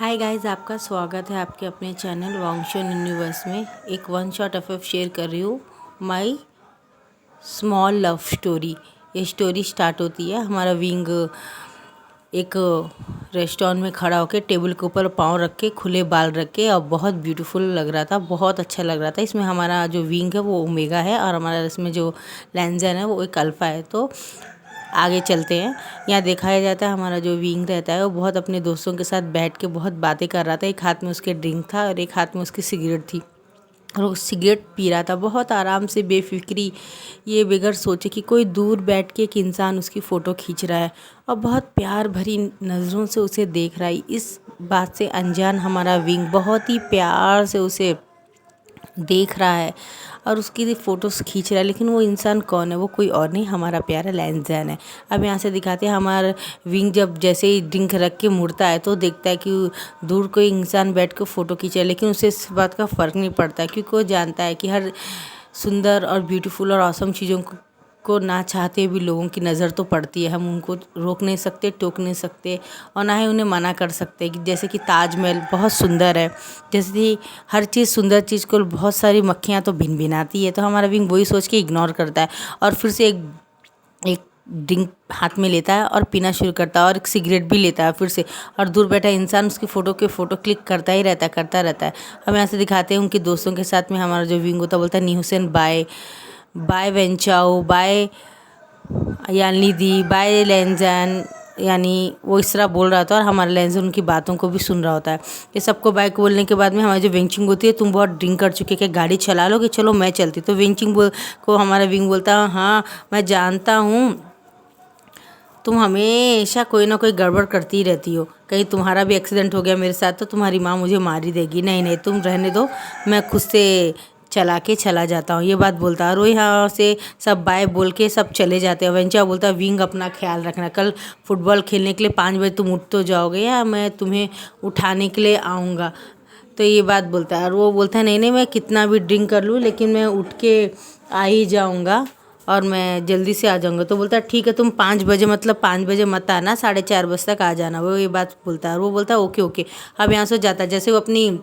Hi guys, आपका स्वागत है आपके अपने चैनल वांगशुन यूनिवर्स में। एक वन शॉट एफएफ शेयर कर रही हूँ, माय स्मॉल लव स्टोरी। ये स्टोरी स्टार्ट होती है, हमारा विंग एक रेस्टोरेंट में खड़ा होकर टेबल के ऊपर पाँव रख के खुले बाल रख के, और बहुत ब्यूटीफुल लग रहा था, बहुत अच्छा लग रहा था। इसमें हमारा जो विंग है वो ओमेगा है और हमारा इसमें जो लैंजन है वो एक अल्फ़ा है। तो आगे चलते हैं। यहाँ दिखाया जाता है हमारा जो विंग रहता है वो बहुत अपने दोस्तों के साथ बैठ के बहुत बातें कर रहा था। एक हाथ में उसके ड्रिंक था और एक हाथ में उसकी सिगरेट थी, और वो सिगरेट पी रहा था बहुत आराम से, बेफिक्री, ये बगैर सोचे कि कोई दूर बैठ के एक इंसान उसकी फ़ोटो खींच रहा है और बहुत प्यार भरी नज़रों से उसे देख रहा है। इस बात से अनजान हमारा विंग बहुत ही प्यार से उसे देख रहा है और उसकी फ़ोटोज़ खींच रहा है। लेकिन वो इंसान कौन है? वो कोई और नहीं, हमारा प्यारा लैंजन है। अब यहाँ से दिखाते हैं हमारा विंग जब जैसे ही ड्रिंक रख के मुड़ता है तो देखता है कि दूर कोई इंसान बैठ कर फ़ोटो खींच रहा है, लेकिन उसे इस बात का फ़र्क नहीं पड़ता, क्योंकि वो जानता है कि हर सुंदर और ब्यूटीफुल और ऑसम चीज़ों को ना चाहते भी लोगों की नज़र तो पड़ती है। हम उनको रोक नहीं सकते, टोक नहीं सकते और ना ही उन्हें मना कर सकते। कि जैसे कि ताजमहल बहुत सुंदर है, जैसे कि हर चीज़ सुंदर चीज़ को बहुत सारी मक्खियाँ तो भिनभिनाती है, तो हमारा विंग वही सोच के इग्नोर करता है और फिर से एक ड्रिंक हाथ में लेता है और पीना शुरू करता है और एक सिगरेट भी लेता है फिर से। और दूर बैठा इंसान उसकी फ़ोटो क्लिक करता ही रहता है, करता रहता है। हम यहाँ से दिखाते हैं उनके दोस्तों के साथ में हमारा जो विंग होता है बोलता है, नी हुसैन बाय बाय वेंचाओ बाय यानी दी बाय लेंजन, यानी वो इस तरह बोल रहा था और हमारा लेंजन उनकी बातों को भी सुन रहा होता है। ये सबको बाइक बोलने के बाद में हमारी जो वेंचिंग होती है, तुम बहुत ड्रिंक कर चुके, क्या गाड़ी चला लोगे? चलो मैं चलती। तो वेंचिंग को हमारा विंग बोलता है, हाँ मैं जानता हूँ तुम हमेशा कोई ना कोई गड़बड़ करती ही रहती हो, कहीं तुम्हारा भी एक्सीडेंट हो गया मेरे साथ तो तुम्हारी माँ मुझे मार ही देगी। नहीं नहीं, तुम रहने दो, मैं खुद से चला के चला जाता हूँ। ये बात बोलता है और वो यहाँ से सब बाय बोल के सब चले जाते हैं। वेंचा बोलता है, विंग अपना ख्याल रखना, कल फुटबॉल खेलने के लिए 5 बजे तुम उठ तो जाओगे या मैं तुम्हें उठाने के लिए आऊँगा। तो ये बात बोलता है और वो बोलता है, नहीं नहीं, मैं कितना भी ड्रिंक कर लूँ लेकिन मैं उठ के आ ही जाऊँगा और मैं जल्दी से आ जाऊँगा। तो बोलता है, ठीक है तुम 5 बजे, मतलब 5 बजे मत आना, 4:30 बजे तक आ जाना। वो ये बात बोलता है और वो बोलता है, ओके ओके। अब यहाँ से जाता है, जैसे वो अपनी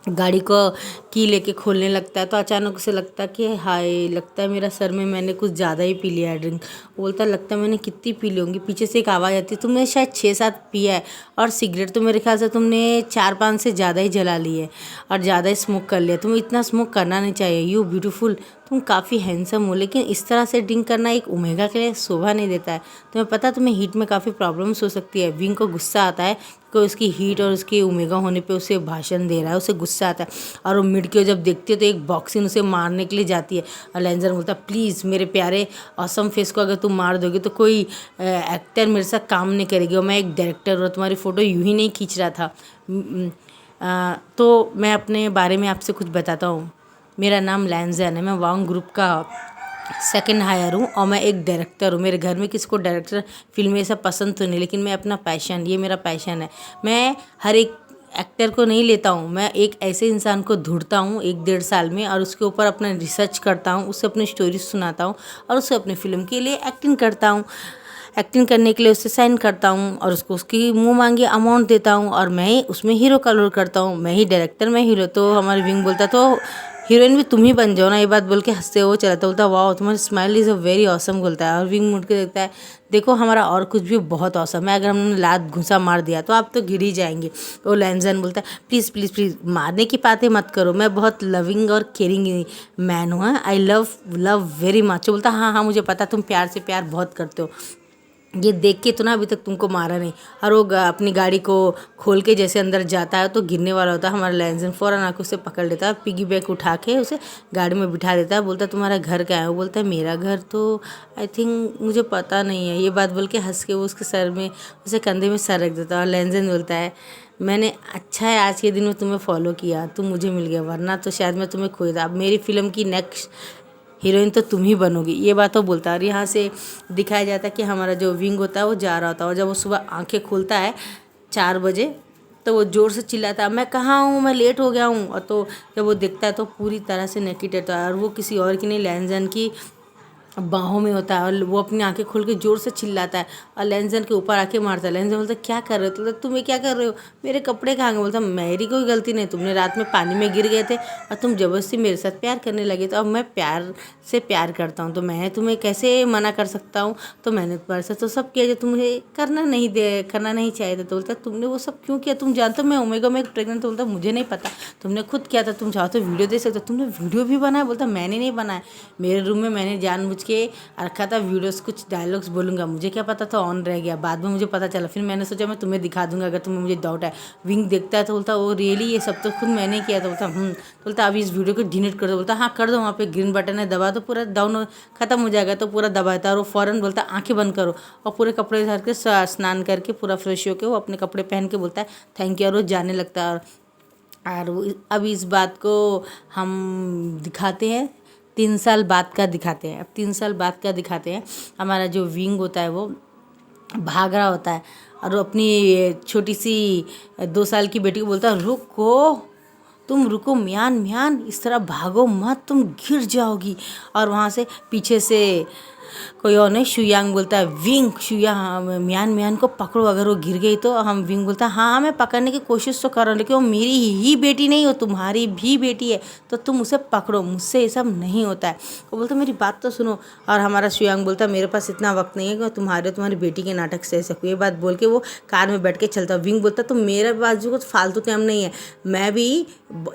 गाड़ी को की लेके खोलने लगता है तो अचानक उसे लगता है कि हाय, लगता है मेरा सर में मैंने कुछ ज़्यादा ही पी लिया है ड्रिंक। बोलता है, लगता है मैंने कितनी पी ली होंगी। पीछे से एक आवाज़ आती है, तुमने शायद 6-7 पिया है और सिगरेट तो मेरे ख्याल से तुमने 4-5 से ज़्यादा ही जला ली है और ज़्यादा ही स्मोक कर लिया। तुम्हें इतना स्मोक करना नहीं चाहिए। यू ब्यूटीफुल, तुम काफ़ी हैंडसम हो, लेकिन इस तरह से ड्रिंक करना एक ओमेगा के लिए शोभा नहीं देता है। तुम्हें पता है तुम्हें हीट में काफ़ी प्रॉब्लम्स हो सकती है। विंग को गुस्सा आता है कि उसकी हीट और उसकी ओमेगा होने पे उसे भाषण दे रहा है, उसे गुस्सा आता है और वो मिड के जब देखती है तो एक बॉक्सिंग उसे मारने के लिए जाती है। और लेंजर बोलता है, प्लीज़ मेरे प्यारे ऑसम फेस को अगर तुम मार दोगे तो कोई एक्टर मेरे साथ काम नहीं करेगी और मैं एक डायरेक्टर और तुम्हारी फ़ोटो यूँ ही नहीं खींच रहा था। तो मैं अपने बारे में आपसे कुछ बताता हूँ। मेरा नाम लैंजन है, मैं वांग ग्रुप का सेकंड हायर हूँ और मैं एक डायरेक्टर हूँ। मेरे घर में किसी को डायरेक्टर फिल्में ये सब पसंद तो नहीं, लेकिन मैं अपना पैशन, ये मेरा पैशन है। मैं हर एक एक्टर को नहीं लेता हूँ, मैं एक ऐसे इंसान को ढूंढता हूँ 1-1.5 साल में और उसके ऊपर अपना रिसर्च करता हूँ, उससे अपनी स्टोरी सुनाता हूँ और उसे अपनी फ़िल्म के लिए एक्टिंग करता हूँ। एक्टिंग करने के लिए उससे साइन करता हूँ और उसको उसकी मुँह मांगी अमाउंट देता हूँ और मैं ही उसमें हीरो का रोल करता हूँ। मैं ही डायरेक्टर, मैं हीरो। तो हमारे विंग बोलता, तो हीरोइन भी तुम ही बन जाओ ना। ये बात बोल के हंसते हुए चलाता, बोलता वाह तुम्हारी smile is a very awesome, बोलता है। और विंग मुड़ के देखता है, देखो हमारा और कुछ भी बहुत ऑसम है, अगर हमने लात घुसा मार दिया तो आप तो गिर ही जाएंगे। तो लैंजन बोलता है, प्लीज़ प्लीज़ प्लीज़ मारने की बातें मत करो, मैं बहुत लविंग और केयरिंग मैन हूँ, I love love very much. बोलता हाँ हाँ मुझे पता, तुम प्यार से प्यार बहुत करते हो, ये देख के तो ना अभी तक तुमको मारा नहीं। और वो अपनी गाड़ी को खोल के जैसे अंदर जाता है तो गिरने वाला होता है, हमारा लैंजन फ़ौरन आके उसे पकड़ लेता है, पिगी बैग उठा के उसे गाड़ी में बिठा देता है। बोलता है, तुम्हारा घर क्या है? वो बोलता है, मेरा घर तो आई थिंक मुझे पता नहीं है। ये बात बोल के हंस के वो उसके सर में, उसे कंधे में सर रख देता है। और लैंजन बोलता है, मैंने अच्छा है आज के दिन में तुम्हें फॉलो किया, तुम मुझे मिल गया, वरना तो शायद मैं तुम्हें खोई था। अब मेरी फिल्म की नेक्स्ट हीरोइन तो तुम ही बनोगी। ये बात तो बोलता है और यहाँ से दिखाया जाता है कि हमारा जो विंग होता है वो जा रहा होता है और जब वो सुबह आंखें खोलता है 4 बजे तो वो ज़ोर से चिल्लाता है, मैं कहाँ हूँ, मैं लेट हो गया हूँ। और तो जब वो देखता है तो पूरी तरह से नेकेड होता है और वो किसी और की नहीं, लैंजन की बाहों में होता है और वो अपनी आंखें खोल के ज़ोर से चिल्लाता है और लेंजन के ऊपर आके मारता है। लेंजन बोलता है क्या कर रहे हो? तो बोलता तुम्हें क्या कर रहे हो, मेरे कपड़े कहाँ गए? बोलता मेरी कोई गलती नहीं, तुमने रात में पानी में गिर गए थे और तुम ज़बरदस्ती मेरे साथ प्यार करने लगे, तो अब मैं प्यार से प्यार करता हूँ तो मैं तुम्हें कैसे मना कर सकता हूँ? तो मैंने तुम्हारे साथ तो सब किया जो तुम्हें करना नहीं चाहिए था। तो बोलता तुमने वो सब क्यों किया? तुम जानते हो मैं ओमेगा में प्रेग्नेंट। तो बोलता मुझे नहीं पता, तुमने खुद किया था, तुम चाहो तो वीडियो दे सकते हो। तुमने वीडियो भी बनाया? बोलता मैंने नहीं बनाया, मेरे रूम में मैंने जानबूझ के रखा था वीडियोस, कुछ डायलॉग्स बोलूँगा, मुझे क्या पता था ऑन रह गया, बाद में मुझे पता चला। फिर मैंने सोचा मैं तुम्हें दिखा दूंगा अगर तुम्हें मुझे डाउट है। विंग देखता है तो बोलता वो रियली ये सब तो खुद मैंने किया था। बोलता तो बोलता अभी इस वीडियो को डिलीट कर दो। बोलता हाँ कर दो, वहाँ पे ग्रीन बटन है, दबा दो, पूरा डाउन खत्म हो जाएगा। तो पूरा दबाता है और वो फ़ौरन बोलता आंखें बंद करो और पूरे कपड़े झाड़ के स्नान करके पूरा फ्रेश होकर वो अपने कपड़े पहन के बोलता है थैंक यू और वो जाने लगता है। और अब इस बात को हम दिखाते हैं 3 साल बाद का दिखाते हैं। अब 3 साल बाद का दिखाते हैं। हमारा जो विंग होता है वो भाग रहा होता है और वो अपनी छोटी सी 2 साल की बेटी को बोलता है रुको, तुम रुको म्यान म्यान, इस तरह भागो मत, तुम गिर जाओगी। और वहाँ से पीछे से कोई और नहीं, शुयांग बोलता है विंग शुया म्यान म्यान को पकड़ो, अगर वो गिर गई तो। हम विंग बोलता है हाँ मैं पकड़ने की कोशिश तो कर रहा हूँ, लेकिन वो मेरी ही बेटी नहीं, हो तुम्हारी भी बेटी है, तो तुम उसे पकड़ो, मुझसे ये सब नहीं होता है। वो बोलता मेरी बात तो सुनो। और हमारा शुयांग बोलता मेरे पास इतना वक्त नहीं है कि तुम्हारी बेटी के नाटक सह सकूँ। ये बात बोल के वो कार में बैठ के चलता। विंग बोलता तो मेरे पास जो कुछ फालतू टाइम नहीं है, मैं भी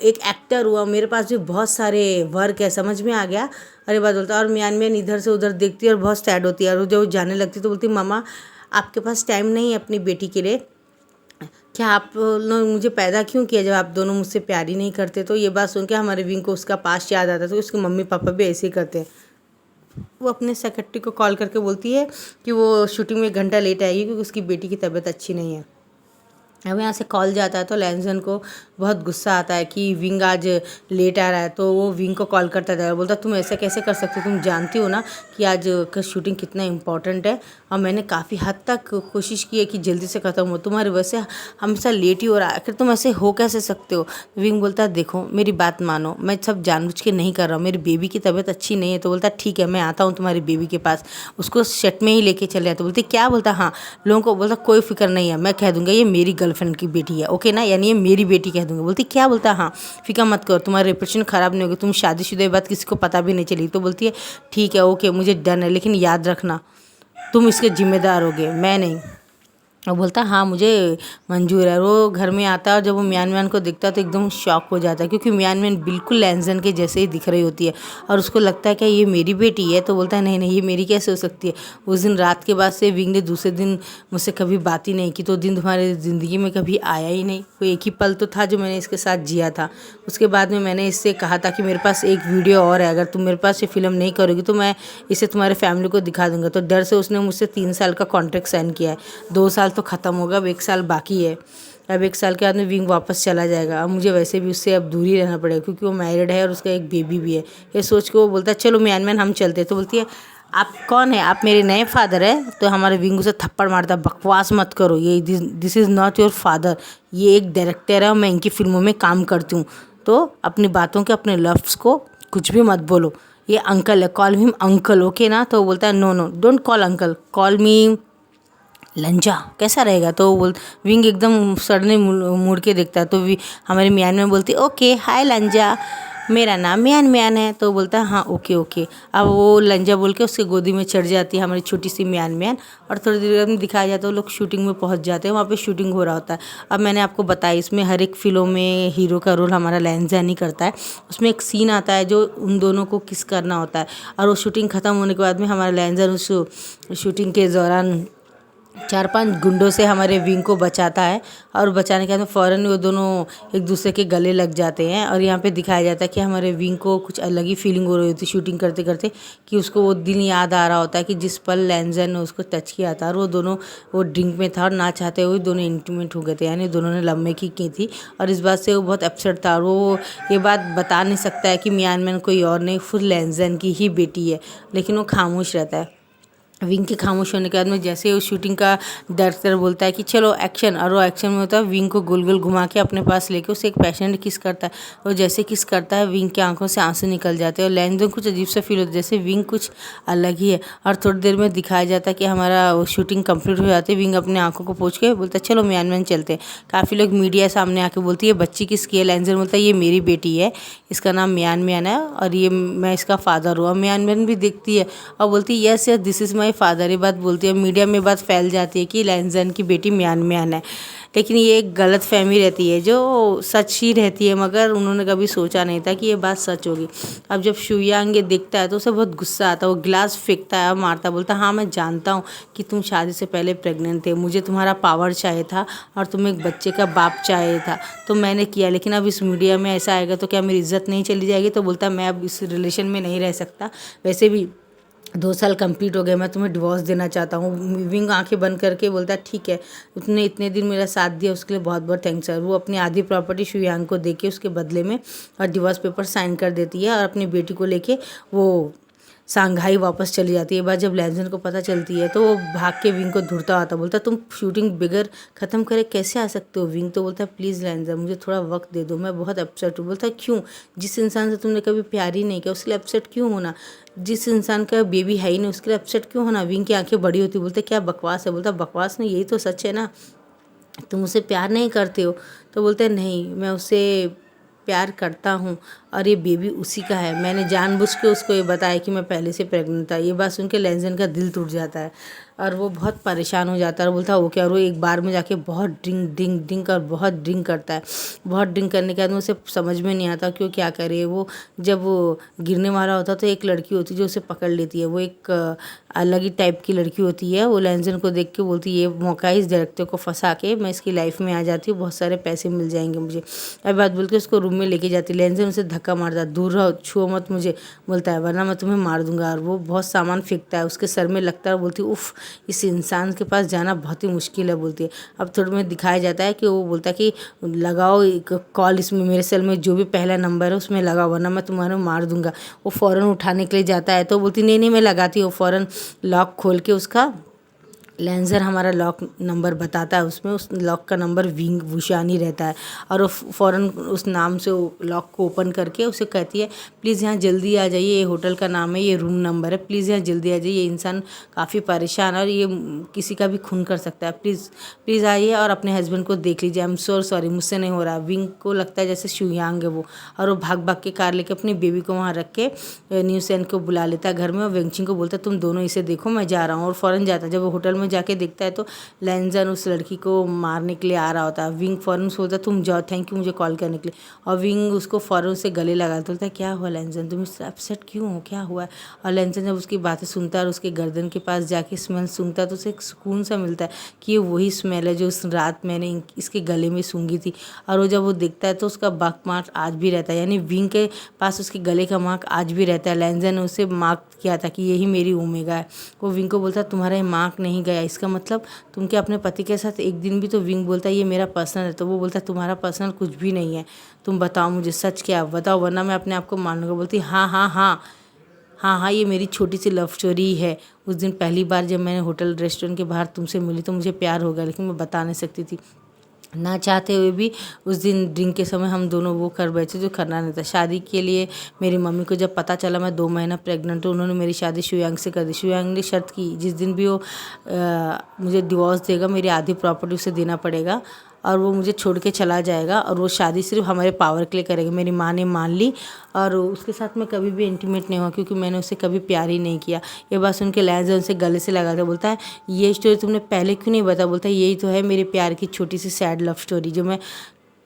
एक एक्टर हुआ, मेरे पास भी बहुत सारे वर्क है, समझ में आ गया। अरे बात बोलता और म्यान म्यान इधर से उधर देखती है और बहुत सैड होती है। और जब जाने लगती तो बोलती मामा आपके पास टाइम नहीं है अपनी बेटी के लिए, क्या आप लोग मुझे पैदा क्यों किया जब आप दोनों मुझसे प्यार ही नहीं करते? तो ये बात सुन के हमारे विंग को उसका पास्ट याद आता है। तो उसके मम्मी पापा भी ऐसे ही करते हैं। वो अपने सेक्रेटरी को कॉल करके बोलती है कि वो शूटिंग में 1 घंटा लेट आएगी क्योंकि उसकी बेटी की तबीयत अच्छी नहीं है। अब यहाँ से कॉल जाता है तो लैंसन को बहुत गुस्सा आता है कि विंग आज लेट आ रहा है। तो वो विंग को कॉल करता था, बोलता तुम ऐसा कैसे कर सकते हो, तुम जानती हो ना कि आज का शूटिंग कितना इम्पोर्टेंट है और मैंने काफ़ी हद तक कोशिश की है कि जल्दी से ख़त्म हो, तुम्हारी वजह से हमेशा लेट ही हो रहा है, आखिर तुम ऐसे हो कैसे सकते हो? विंग बोलता है देखो मेरी बात मानो, मैं सब जानबूझ के नहीं कर रहा हूँ, मेरी बेबी की तबीयत अच्छी नहीं है। तो बोलता ठीक है मैं आता हूँ तुम्हारी बेबी के पास, उसको सेट में ही लेके चले आते। बोलती क्या? बोलता हाँ लोगों को, बोलता कोई फिक्र नहीं है, मैं कह दूंगा ये मेरी गर्लफ्रेंड की बेटी है, ओके ना, यानी ये मेरी बेटी कह दूंगा। बोलती क्या? बोलता हाँ फिक्र मत करो, तुम्हारी रेपुटेशन ख़राब नहीं होगी, तुम शादीशुदा बात किसी को पता भी नहीं चली। तो बोलती है ठीक है ओके मुझे डन है, लेकिन याद रखना तुम इसके जिम्मेदार होगे, मैं नहीं। वो बोलता हाँ मुझे मंजूर है। वो घर में आता है और जब वो म्यान म्यान को दिखता है तो एकदम शॉक हो जाता है क्योंकि म्यान म्यान बिल्कुल लैंसन के जैसे ही दिख रही होती है और उसको लगता है कि ये मेरी बेटी है। तो बोलता है नहीं नहीं ये मेरी कैसे हो सकती है? उस दिन रात के बाद से विंग ने दूसरे दिन मुझसे कभी बात ही नहीं की, तो दिन तुम्हारी ज़िंदगी में कभी आया ही नहीं, कोई एक ही पल तो था जो मैंने इसके साथ जिया था। उसके बाद में मैंने इससे कहा था कि मेरे पास एक वीडियो और है, अगर तुम मेरे पास ये फिल्म नहीं करोगी तो मैं इसे तुम्हारे फैमिली को दिखा दूंगा। तो डर से उसने मुझसे 3 साल का कॉन्ट्रैक्ट साइन किया है, 2 साल तो ख़त्म होगा, अब 1 साल बाकी है। अब 1 साल के बाद में विंग वापस चला जाएगा। अब मुझे वैसे भी उससे अब दूर ही रहना पड़ेगा क्योंकि वो मैरिड है और उसका एक बेबी भी है। ये सोच के वो बोलता है चलो म्यान म्यान हम चलते। तो बोलती है आप कौन है? आप मेरे नए फादर है? तो हमारे विंग उसे थप्पड़ मारता, बकवास मत करो, ये this is not your father, ये एक डायरेक्टर है और मैं इनकी फिल्मों में काम करती हूँ, तो अपनी बातों के अपने लफ्ज़ को कुछ भी मत बोलो। ये अंकल है, कॉल हिम अंकल, ओके ना? तो बोलता है no no don't call uncle, call me लंजा, कैसा रहेगा? तो बोल विंग एकदम सडनली मुड़ के देखता है तो हमारे म्यान में बोलती ओके हाय लंजा, मेरा नाम म्यान म्यान है। तो बोलता है हाँ ओके ओके। अब वो लंजा बोल के उसके गोदी में चढ़ जाती है हमारी छोटी सी म्यान म्यान और थोड़ी देर में दिखाया जाता है वो लोग शूटिंग में पहुंच जाते हैं, वहाँ पे शूटिंग हो रहा होता है। अब मैंने आपको बताया इसमें हर एक फिल्मों में हीरो का रोल हमारा लैंसन ही करता है। उसमें एक सीन आता है जो उन दोनों को किस करना होता है और वो शूटिंग ख़त्म होने के बाद में हमारा लैंसन उस शूटिंग के दौरान 4-5 गुंडों से हमारे विंग को बचाता है और बचाने के बाद में फ़ौरन वो दोनों एक दूसरे के गले लग जाते हैं। और यहाँ पे दिखाया जाता है कि हमारे विंग को कुछ अलग ही फीलिंग हो रही होती है शूटिंग करते करते कि उसको वो दिन याद आ रहा होता है कि जिस पल लैंसन ने उसको टच किया था और वो दोनों वो ड्रिंक में था और ना चाहते हुए दोनों इंटीमेट हो गए थे, यानी दोनों ने लम्बे की थी। और इस बात से वो बहुत अपसेट था और वो ये बात बता नहीं सकता है कि म्यान म्यान कोई और नहीं, खुद लैंसन की ही बेटी है, लेकिन वो खामोश रहता है। विंग के खामोश होने के बाद में जैसे वो शूटिंग का डायरेक्टर बोलता है कि चलो एक्शन, और वो एक्शन में होता है विंग को गोल गोल घुमा के अपने पास लेके उसे एक पैशनेट किस करता है। और जैसे किस करता है विंग की आंखों से आंसू निकल जाते हैं और लैंजन कुछ अजीब सा फील होता है, जैसे विंग कुछ अलग ही है। और थोड़ी देर में दिखाया जाता है कि हमारा वो शूटिंग कंप्लीट हो जाती है। विंग अपने आंखों को पोंछ के बोलता है चलो म्यानमार चलते हैं। काफ़ी लोग मीडिया सामने आके बोलती है बच्ची किसकी है। लैंजन बोलता है ये मेरी बेटी है, इसका नाम म्यान है और ये मैं इसका फादर हुआ। म्यान भी देखती है और बोलती है yes yes this is my father. ये बात बोलती है, मीडिया में बात फैल जाती है कि लैंजन की बेटी म्यान है। लेकिन ये एक गलत फहमी रहती है जो सच ही रहती है, मगर उन्होंने कभी सोचा नहीं था कि ये बात सच होगी। अब जब शुयांग ये देखता है तो उसे बहुत गुस्सा आता है, वो गिलास फेंकता है और मारता, बोलता हाँ मैं जानता हूँ कि तुम शादी से पहले प्रेग्नेंट थे, मुझे तुम्हारा पावर चाहिए था और तुम्हें एक बच्चे का बाप चाहिए था तो मैंने किया, लेकिन अब इस मीडिया में ऐसा आएगा तो क्या मेरी इज्जत नहीं चली जाएगी। तो बोलता मैं अब इस रिलेशन में नहीं रह सकता, वैसे भी 2 साल कंप्लीट हो गए, मैं तुम्हें डिवोर्स देना चाहता हूँ। विंग आंखें बंद करके बोलता है ठीक है, उसने इतने दिन मेरा साथ दिया उसके लिए बहुत बहुत थैंक्स सर। वो अपनी आधी प्रॉपर्टी शुयांग को देके उसके बदले में और डिवोर्स पेपर साइन कर देती है और अपनी बेटी को लेके वो सांघाई वापस चली जाती है। एक बार जब लैंजन को पता चलती है तो वो भाग के विंग को ढूंढता आता, बोलता तुम शूटिंग बगैर ख़त्म करे कैसे आ सकते हो। विंग तो बोलता है प्लीज़ लैंजन मुझे थोड़ा वक्त दे दो, मैं बहुत अपसेट हूँ। बोलता है क्यों, जिस इंसान से तुमने कभी प्यार ही नहीं किया उसके लिए अपसेट क्यों होना, जिस इंसान का बेबी है ही नहीं उसके लिए अपसेट क्यों होना। विंग की आंखें बड़ी होती, बोलते क्या बकवास है। बोलता बकवास नहीं, यही तो सच है ना, तुम उसे प्यार नहीं करते हो। तो बोलते हैं नहीं मैं उसे प्यार करता हूँ और ये बेबी उसी का है, मैंने जानबूझ के उसको ये बताया कि मैं पहले से प्रेग्नेंट था। ये बात सुन के लैंजन का दिल टूट जाता है और वो बहुत परेशान हो जाता है और बोलता है वो क्या। और वो एक बार में जाके बहुत ड्रिंक और बहुत ड्रिंक करता है। बहुत ड्रिंक करने के बाद में उसे समझ में नहीं आता कि वो क्या करे। वो जब वो गिरने वाला होता तो एक लड़की होती जो उसे पकड़ लेती है, वो एक अलग ही टाइप की लड़की होती है। वो लैंजन को देख के बोलती है ये मौका है, इस डायरेक्टर को फंसा के मैं इसकी लाइफ में आ जाती हूँ, बहुत सारे पैसे मिल जाएंगे मुझे। अब बात बोल के उसको रूम में लेके जाती। लैंजन उसे धक्का मारता, दूर रहो छुओ मत मुझे, बोलता है वरना मैं तुम्हें मार दूंगा। और वो बहुत सामान फेंकता है, उसके सर में लगता है और बोलती है उफ़ इस इंसान के पास जाना बहुत ही मुश्किल है, बोलती है। अब थोड़ी में दिखाया जाता है कि वो बोलता है कि लगाओ कॉल इसमें, मेरे सेल में जो भी पहला नंबर है उसमें लगाओ वरना मैं तुम्हारे मार दूंगा। वो फ़ौरन उठाने के लिए जाता है तो बोलती नहीं नहीं मैं लगाती हूँ। फ़ौरन लॉक खोल के उसका लेंजर हमारा लॉक नंबर बताता है, उसमें उस लॉक का नंबर विंग वुशानी रहता है और वो फ़ौरन उस नाम से लॉक को ओपन करके उसे कहती है प्लीज़ यहाँ जल्दी आ जाइए, ये होटल का नाम है, ये रूम नंबर है, प्लीज़ यहाँ जल्दी आ जाइए, ये इंसान काफ़ी परेशान है और ये किसी का भी खून कर सकता है, प्लीज़ प्लीज़ आइए और अपने हस्बैंड को देख लीजिए, आई एम सो सॉरी मुझसे नहीं हो रहा। विंग को लगता है जैसे शुयांग है वो, और वो भाग भाग के कार लेके अपनी बेबी को वहाँ रख के न्यूसेन को बुला लेता है घर में और वेंगचिंग को बोलता है तुम दोनों इसे देखो मैं जा रहा हूँ, और फ़ौरन जाता है। जब वो होटल में जाके देखता है तो लैंजन उस लड़की को मारने के लिए आ रहा होता है। विंग फ़ौरन सोचता है तुम जाओ, थैंक यू मुझे कॉल करने के लिए, और विंग उसको फ़ौरन से गले लगा बोलता है क्या हुआ लैंजन, तुम इससे अपसेट क्यों हो, क्या हुआ है। और लैंजन जब उसकी बातें सुनता है और उसके गर्दन के पास जाके स्मेल सूंघता है तो उसे एक सुकून सा मिलता है कि ये वही स्मेल है जो उस रात मैंने इसके गले में सूंघी थी। और वो जब वो देखता है तो उसका बक मार्क आज भी रहता है, यानी विंग के पास उसके गले का मार्क आज भी रहता है। लैंजन ने उसे मार्क किया था कि यही मेरी ओमेगा है। वो विंग को बोलता है तुम्हारा ये मार्क नहीं गया, इसका मतलब तुम क्या अपने पति के साथ एक दिन भी। तो विंग बोलता है ये मेरा पर्सनल है। तो वो बोलता है तुम्हारा पर्सनल कुछ भी नहीं है, तुम बताओ मुझे सच क्या बताओ वरना मैं अपने आप को मान लूँगा। बोलती हाँ हाँ हाँ हाँ हाँ ये मेरी छोटी सी लव स्टोरी है। उस दिन पहली बार जब मैंने होटल रेस्टोरेंट के बाहर तुमसे मिली तो मुझे प्यार हो गया, लेकिन मैं बता नहीं सकती थी, ना चाहते हुए भी। उस दिन ड्रिंक के समय हम दोनों वो कर बैठे जो करना नहीं था। शादी के लिए मेरी मम्मी को जब पता चला मैं 2 महीना प्रेग्नेंट हूँ, उन्होंने मेरी शादी शुयांग से कर दी। शुयांग ने शर्त की जिस दिन भी वो मुझे डिवोर्स देगा मेरी आधी प्रॉपर्टी उसे देना पड़ेगा और वो मुझे छोड़ के चला जाएगा और वो शादी सिर्फ हमारे पावर के लिए करेगा। मेरी माँ ने मान ली और उसके साथ मैं कभी भी इंटीमेट नहीं हुआ क्योंकि मैंने उसे कभी प्यार ही नहीं किया। ये बात सुन के लैंजन से गले से लगा था, बोलता है ये स्टोरी तुमने पहले क्यों नहीं बताया। बोलता है यही तो है मेरे प्यार की छोटी सी सैड लव स्टोरी जो मैं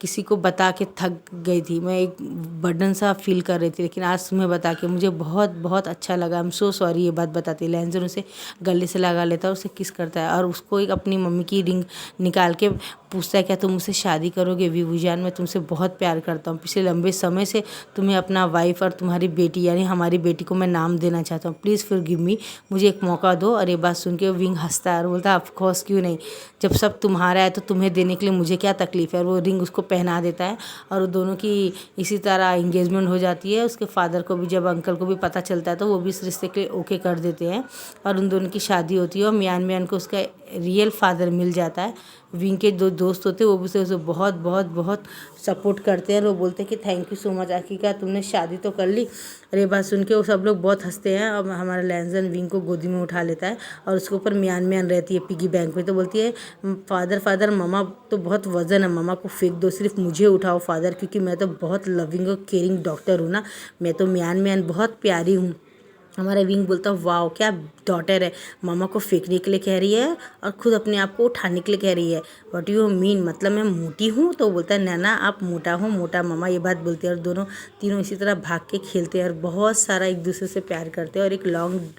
किसी को बता के थक गई थी, मैं एक बर्डन सा फील कर रही थी, लेकिन आज तुम्हें बता के मुझे बहुत बहुत अच्छा लगा। आई एम सो सॉरी ये बात बताती। लैंजन उसे गले से लगा लेता है और उसे किस करता है और उसको एक अपनी मम्मी की रिंग निकाल के पूछता है क्या तुम मुझसे शादी करोगे? विभूजान मैं तुमसे बहुत प्यार करता हूँ, पिछले लंबे समय से तुम्हें अपना वाइफ और तुम्हारी बेटी यानी हमारी बेटी को मैं नाम देना चाहता हूँ, प्लीज़ फॉरगिव मी, मुझे एक मौका दो। और ये बात सुन के विंग हंसता है और बोलता है ऑफ कोर्स क्यों नहीं, जब सब तुम्हारा है तो तुम्हें देने के लिए मुझे क्या तकलीफ़ है। और वो रिंग उसको पहना देता है और वो दोनों की इसी तरह इंगेजमेंट हो जाती है। उसके फादर को भी जब अंकल को भी पता चलता है तो वो भी इस रिश्ते के लिए ओके कर देते हैं और उन दोनों की शादी होती है। और मियान मियान को उसका रियल फादर मिल जाता है। विंग के दो दोस्त होते हैं वो भी उसे बहुत बहुत बहुत सपोर्ट करते हैं और वो बोलते हैं कि थैंक यू सो मच आखिरकार तुमने शादी तो कर ली। और ये बात सुन के वो सब लोग बहुत हंसते हैं और हमारा लैंसन विंग को गोदी में उठा लेता है और उसके ऊपर मियान मियान रहती है पिगी बैंक में। तो बोलती है फादर ममा तो बहुत वज़न है, ममा को फेंक दो, सिर्फ मुझे उठाओ फादर, क्योंकि मैं तो बहुत लविंग और केयरिंग डॉक्टर हूँ ना, मैं तो मियान मियान बहुत प्यारी हूँ। हमारा विंग बोलता वाओ क्या डॉटर है, मामा को फेंकने के लिए कह रही है और ख़ुद अपने आप को उठाने के लिए कह रही है, व्हाट यू मीन, मतलब मैं मोटी हूँ? तो बोलता है नैना आप मोटा हो, मोटा मामा, ये बात बोलती है। और दोनों तीनों इसी तरह भाग के खेलते हैं और बहुत सारा एक दूसरे से प्यार करते हैं और एक लॉन्ग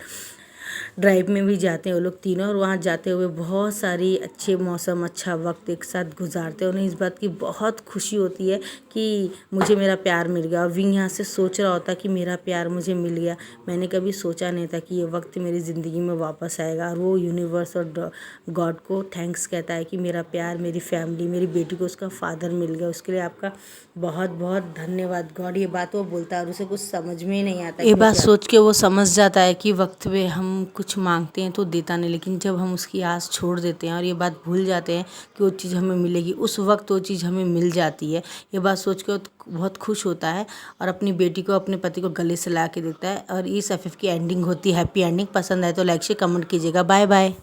ड्राइव में भी जाते हैं वो लोग तीनों। और वहाँ जाते हुए बहुत सारी अच्छे मौसम, अच्छा वक्त एक साथ गुजारते हैं। उन्हें इस बात की बहुत खुशी होती है कि मुझे मेरा प्यार मिल गया। और विंग यहाँ से सोच रहा होता कि मेरा प्यार मुझे मिल गया, मैंने कभी सोचा नहीं था कि ये वक्त मेरी ज़िंदगी में वापस आएगा। और वो यूनिवर्स और गॉड को थैंक्स कहता है कि मेरा प्यार, मेरी फैमिली, मेरी बेटी को उसका फादर मिल गया, उसके लिए आपका बहुत बहुत धन्यवाद गॉड। ये बात वो बोलता है और उसे कुछ समझ में ही नहीं आता। ये बात सोच के वो समझ जाता है कि वक्त पे हम कुछ मांगते हैं तो देता नहीं, लेकिन जब हम उसकी आस छोड़ देते हैं और ये बात भूल जाते हैं कि वो चीज़ हमें मिलेगी, उस वक्त वो चीज़ हमें मिल जाती है। ये बात सोच के वो बहुत खुश होता है और अपनी बेटी को, अपने पति को गले से ला के देता है। और इस एफएफ की एंडिंग होती है हैप्पी एंडिंग। पसंद आए तो लाइक शेयर कमेंट कीजिएगा। Bye bye.